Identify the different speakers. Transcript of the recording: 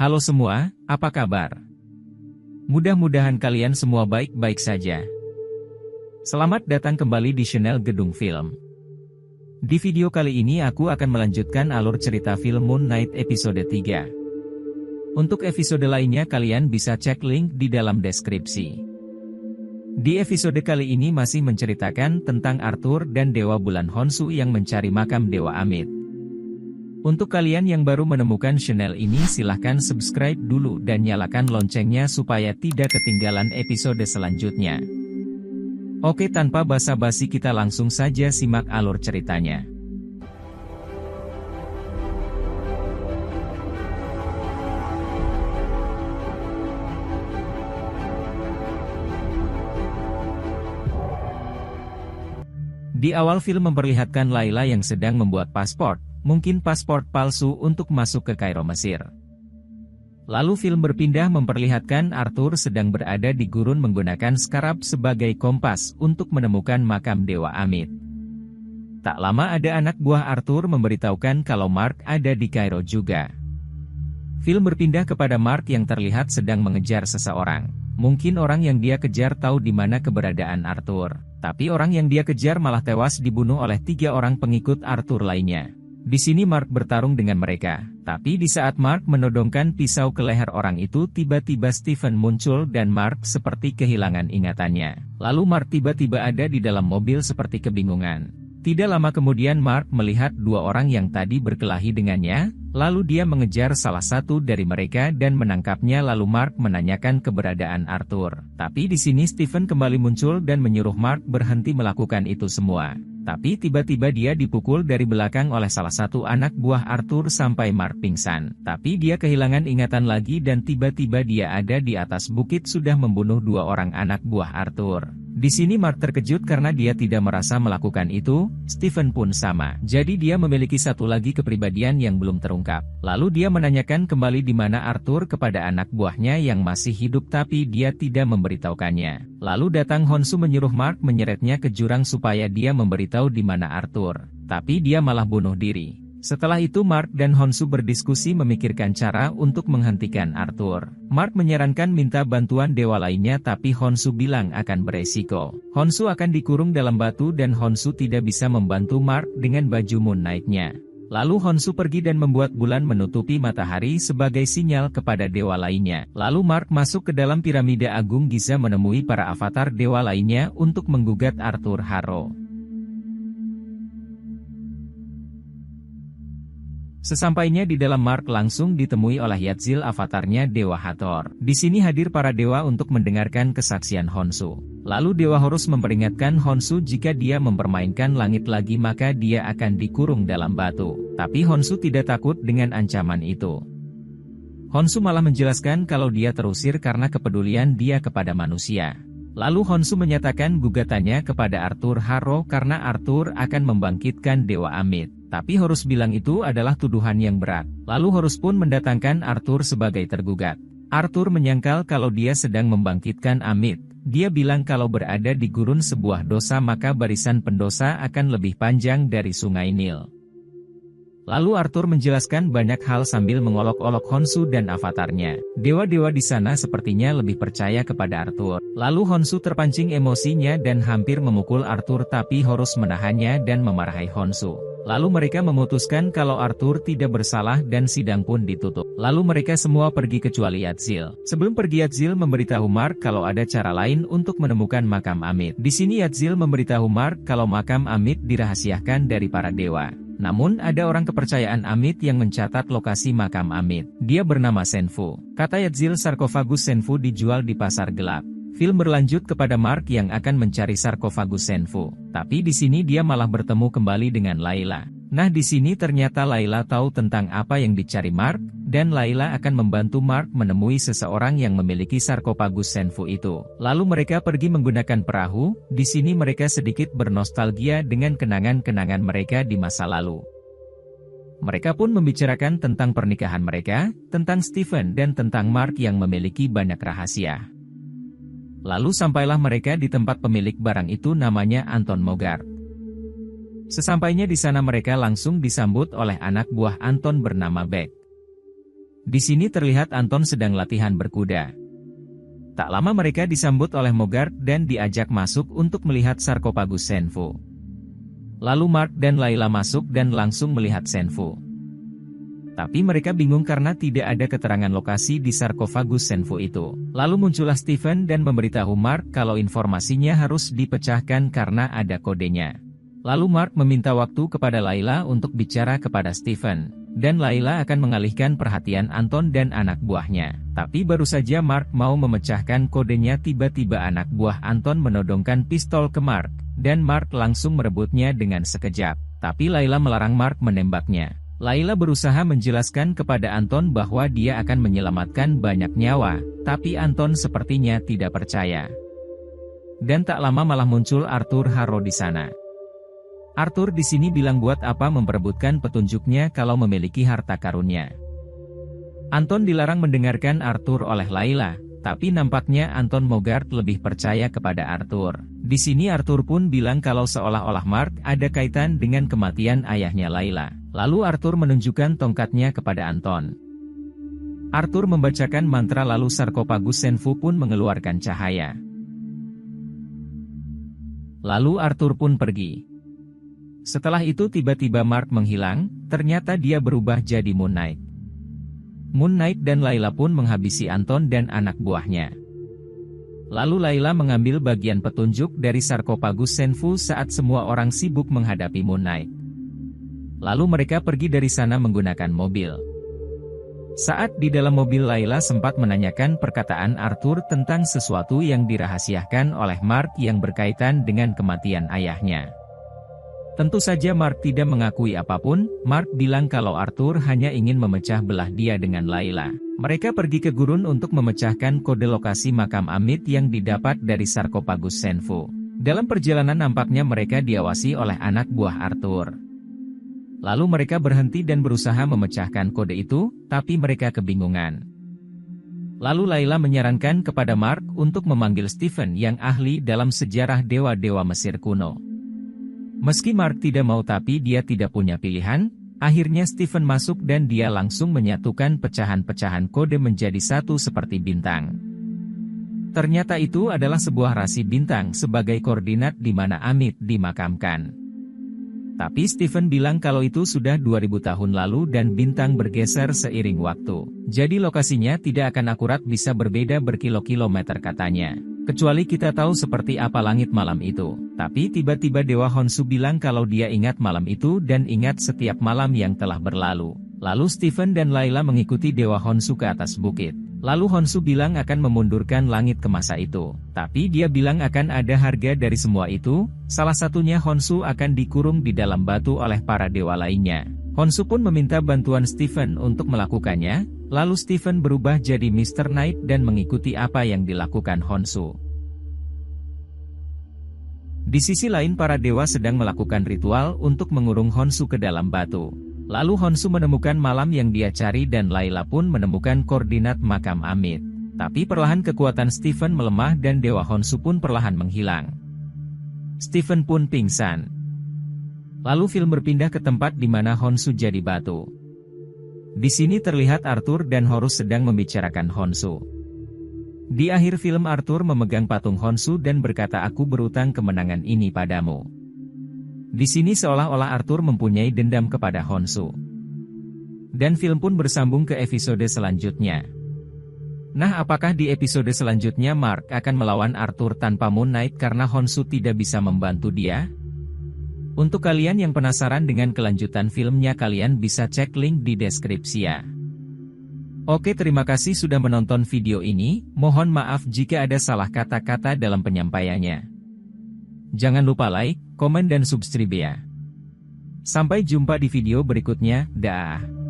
Speaker 1: Halo semua, apa kabar? Mudah-mudahan kalian semua baik-baik saja. Selamat datang kembali di channel Gedung Film. Di video kali ini aku akan melanjutkan alur cerita film Moon Knight episode 3. Untuk episode lainnya kalian bisa cek link di dalam deskripsi. Di episode kali ini masih menceritakan tentang Arthur dan Dewa Bulan Honshu yang mencari makam Dewa Amit. Untuk kalian yang baru menemukan channel ini silahkan subscribe dulu dan nyalakan loncengnya supaya tidak ketinggalan episode selanjutnya. Oke, tanpa basa-basi kita langsung saja simak alur ceritanya. Di awal film memperlihatkan Layla yang sedang membuat paspor. Mungkin paspor palsu untuk masuk ke Kairo, Mesir. Lalu film berpindah memperlihatkan Arthur sedang berada di gurun menggunakan skarab sebagai kompas untuk menemukan makam Dewa Amit. Tak lama ada anak buah Arthur memberitahukan kalau Mark ada di Kairo juga. Film berpindah kepada Mark yang terlihat sedang mengejar seseorang. Mungkin orang yang dia kejar tahu di mana keberadaan Arthur. Tapi orang yang dia kejar malah tewas dibunuh oleh 3 orang pengikut Arthur lainnya. Di sini Mark bertarung dengan mereka, tapi di saat Mark menodongkan pisau ke leher orang itu tiba-tiba Stephen muncul dan Mark seperti kehilangan ingatannya. Lalu Mark tiba-tiba ada di dalam mobil seperti kebingungan. Tidak lama kemudian Mark melihat 2 orang yang tadi berkelahi dengannya, lalu dia mengejar salah satu dari mereka dan menangkapnya lalu Mark menanyakan keberadaan Arthur. Tapi di sini Stephen kembali muncul dan menyuruh Mark berhenti melakukan itu semua. Tapi tiba-tiba dia dipukul dari belakang oleh salah satu anak buah Arthur sampai Mark pingsan. Tapi dia kehilangan ingatan lagi dan tiba-tiba dia ada di atas bukit sudah membunuh 2 orang anak buah Arthur. Di sini Mark terkejut karena dia tidak merasa melakukan itu, Stephen pun sama. Jadi dia memiliki satu lagi kepribadian yang belum terungkap. Lalu dia menanyakan kembali di mana Arthur kepada anak buahnya yang masih hidup tapi dia tidak memberitahukannya. Lalu datang Honshu menyuruh Mark menyeretnya ke jurang supaya dia memberitahu di mana Arthur. Tapi dia malah bunuh diri. Setelah itu Mark dan Honshu berdiskusi memikirkan cara untuk menghentikan Arthur. Mark menyarankan minta bantuan dewa lainnya tapi Honshu bilang akan beresiko. Honshu akan dikurung dalam batu dan Honshu tidak bisa membantu Mark dengan baju Moon Knight-nya. Lalu Honshu pergi dan membuat bulan menutupi matahari sebagai sinyal kepada dewa lainnya. Lalu Mark masuk ke dalam piramida agung Giza menemui para avatar dewa lainnya untuk menggugat Arthur Harrow. Sesampainya di dalam Mark langsung ditemui oleh Yatzil avatarnya Dewa Hathor. Di sini hadir para dewa untuk mendengarkan kesaksian Honshu. Lalu Dewa Horus memperingatkan Honshu jika dia mempermainkan langit lagi maka dia akan dikurung dalam batu. Tapi Honshu tidak takut dengan ancaman itu. Honshu malah menjelaskan kalau dia terusir karena kepedulian dia kepada manusia. Lalu Honshu menyatakan gugatannya kepada Arthur Harrow karena Arthur akan membangkitkan Dewa Amit. Tapi Horus bilang itu adalah tuduhan yang berat. Lalu Horus pun mendatangkan Arthur sebagai tergugat. Arthur menyangkal kalau dia sedang membangkitkan Amit. Dia bilang kalau berada di gurun sebuah dosa maka barisan pendosa akan lebih panjang dari sungai Nil. Lalu Arthur menjelaskan banyak hal sambil mengolok-olok Honshu dan avatarnya. Dewa-dewa di sana sepertinya lebih percaya kepada Arthur. Lalu Honshu terpancing emosinya dan hampir memukul Arthur tapi Horus menahannya dan memarahi Honshu. Lalu mereka memutuskan kalau Arthur tidak bersalah dan sidang pun ditutup. Lalu mereka semua pergi kecuali Yatzil. Sebelum pergi Yatzil memberitahu Mark kalau ada cara lain untuk menemukan makam Amit. Di sini Yatzil memberitahu Mark kalau makam Amit dirahasiakan dari para dewa. Namun ada orang kepercayaan Amit yang mencatat lokasi makam Amit. Dia bernama Senfu. Kata Yatzil sarkofagus Senfu dijual di pasar gelap. Film berlanjut kepada Mark yang akan mencari sarkofagus Senfu. Tapi di sini dia malah bertemu kembali dengan Layla. Nah di sini ternyata Layla tahu tentang apa yang dicari Mark, dan Layla akan membantu Mark menemui seseorang yang memiliki sarkofagus Senfu itu. Lalu mereka pergi menggunakan perahu. Di sini mereka sedikit bernostalgia dengan kenangan-kenangan mereka di masa lalu. Mereka pun membicarakan tentang pernikahan mereka, tentang Stephen dan tentang Mark yang memiliki banyak rahasia. Lalu sampailah mereka di tempat pemilik barang itu namanya Anton Mogart. Sesampainya di sana mereka langsung disambut oleh anak buah Anton bernama Beck. Di sini terlihat Anton sedang latihan berkuda. Tak lama mereka disambut oleh Mogart dan diajak masuk untuk melihat sarkofagus Senfu. Lalu Mark dan Layla masuk dan langsung melihat Senfu. Tapi mereka bingung karena tidak ada keterangan lokasi di sarkofagus Senfu itu. Lalu muncullah Stephen dan memberitahu Mark kalau informasinya harus dipecahkan karena ada kodenya. Lalu Mark meminta waktu kepada Layla untuk bicara kepada Stephen, dan Layla akan mengalihkan perhatian Anton dan anak buahnya. Tapi baru saja Mark mau memecahkan kodenya, tiba-tiba anak buah Anton menodongkan pistol ke Mark, dan Mark langsung merebutnya dengan sekejap. Tapi Layla melarang Mark menembaknya. Layla berusaha menjelaskan kepada Anton bahwa dia akan menyelamatkan banyak nyawa, tapi Anton sepertinya tidak percaya. Dan tak lama malah muncul Arthur Harrow di sana. Arthur di sini bilang buat apa memperebutkan petunjuknya kalau memiliki harta karunnya. Anton dilarang mendengarkan Arthur oleh Layla, tapi nampaknya Anton Mogart lebih percaya kepada Arthur. Di sini Arthur pun bilang kalau seolah-olah Mark ada kaitan dengan kematian ayahnya Layla. Lalu Arthur menunjukkan tongkatnya kepada Anton. Arthur membacakan mantra lalu sarkofagus Senfu pun mengeluarkan cahaya. Lalu Arthur pun pergi. Setelah itu tiba-tiba Mark menghilang, ternyata dia berubah jadi Moon Knight. Moon Knight dan Layla pun menghabisi Anton dan anak buahnya. Lalu Layla mengambil bagian petunjuk dari sarkofagus Senfu saat semua orang sibuk menghadapi Moon Knight. Lalu mereka pergi dari sana menggunakan mobil. Saat di dalam mobil, Layla sempat menanyakan perkataan Arthur tentang sesuatu yang dirahasiakan oleh Mark yang berkaitan dengan kematian ayahnya. Tentu saja Mark tidak mengakui apapun. Mark bilang kalau Arthur hanya ingin memecah belah dia dengan Layla. Mereka pergi ke gurun untuk memecahkan kode lokasi makam Amit yang didapat dari sarkofagus Senfu. Dalam perjalanan nampaknya mereka diawasi oleh anak buah Arthur. Lalu mereka berhenti dan berusaha memecahkan kode itu, tapi mereka kebingungan. Lalu Layla menyarankan kepada Mark untuk memanggil Stephen yang ahli dalam sejarah dewa-dewa Mesir kuno. Meski Mark tidak mau tapi dia tidak punya pilihan, akhirnya Stephen masuk dan dia langsung menyatukan pecahan-pecahan kode menjadi satu seperti bintang. Ternyata itu adalah sebuah rasi bintang sebagai koordinat di mana Amit dimakamkan. Tapi Stephen bilang kalau itu sudah 2000 tahun lalu dan bintang bergeser seiring waktu. Jadi lokasinya tidak akan akurat, bisa berbeda berkilo-kilometer katanya. Kecuali kita tahu seperti apa langit malam itu. Tapi tiba-tiba Dewa Honshu bilang kalau dia ingat malam itu dan ingat setiap malam yang telah berlalu. Lalu Stephen dan Layla mengikuti Dewa Honshu ke atas bukit. Lalu Honshu bilang akan memundurkan langit ke masa itu. Tapi dia bilang akan ada harga dari semua itu, salah satunya Honshu akan dikurung di dalam batu oleh para dewa lainnya. Honshu pun meminta bantuan Stephen untuk melakukannya, lalu Stephen berubah jadi Mr. Knight dan mengikuti apa yang dilakukan Honshu. Di sisi lain para dewa sedang melakukan ritual untuk mengurung Honshu ke dalam batu. Lalu Honshu menemukan malam yang dia cari dan Layla pun menemukan koordinat makam Amit. Tapi perlahan kekuatan Stephen melemah dan Dewa Honshu pun perlahan menghilang. Stephen pun pingsan. Lalu film berpindah ke tempat di mana Honshu jadi batu. Di sini terlihat Arthur dan Horus sedang membicarakan Honshu. Di akhir film Arthur memegang patung Honshu dan berkata, "Aku berutang kemenangan ini padamu." Di sini seolah-olah Arthur mempunyai dendam kepada Honshu. Dan film pun bersambung ke episode selanjutnya. Nah, apakah di episode selanjutnya Mark akan melawan Arthur tanpa Moon Knight karena Honshu tidak bisa membantu dia? Untuk kalian yang penasaran dengan kelanjutan filmnya, kalian bisa cek link di deskripsi ya. Oke, terima kasih sudah menonton video ini. Mohon maaf jika ada salah kata-kata dalam penyampaiannya. Jangan lupa like, komen dan subscribe ya. Sampai jumpa di video berikutnya, dah.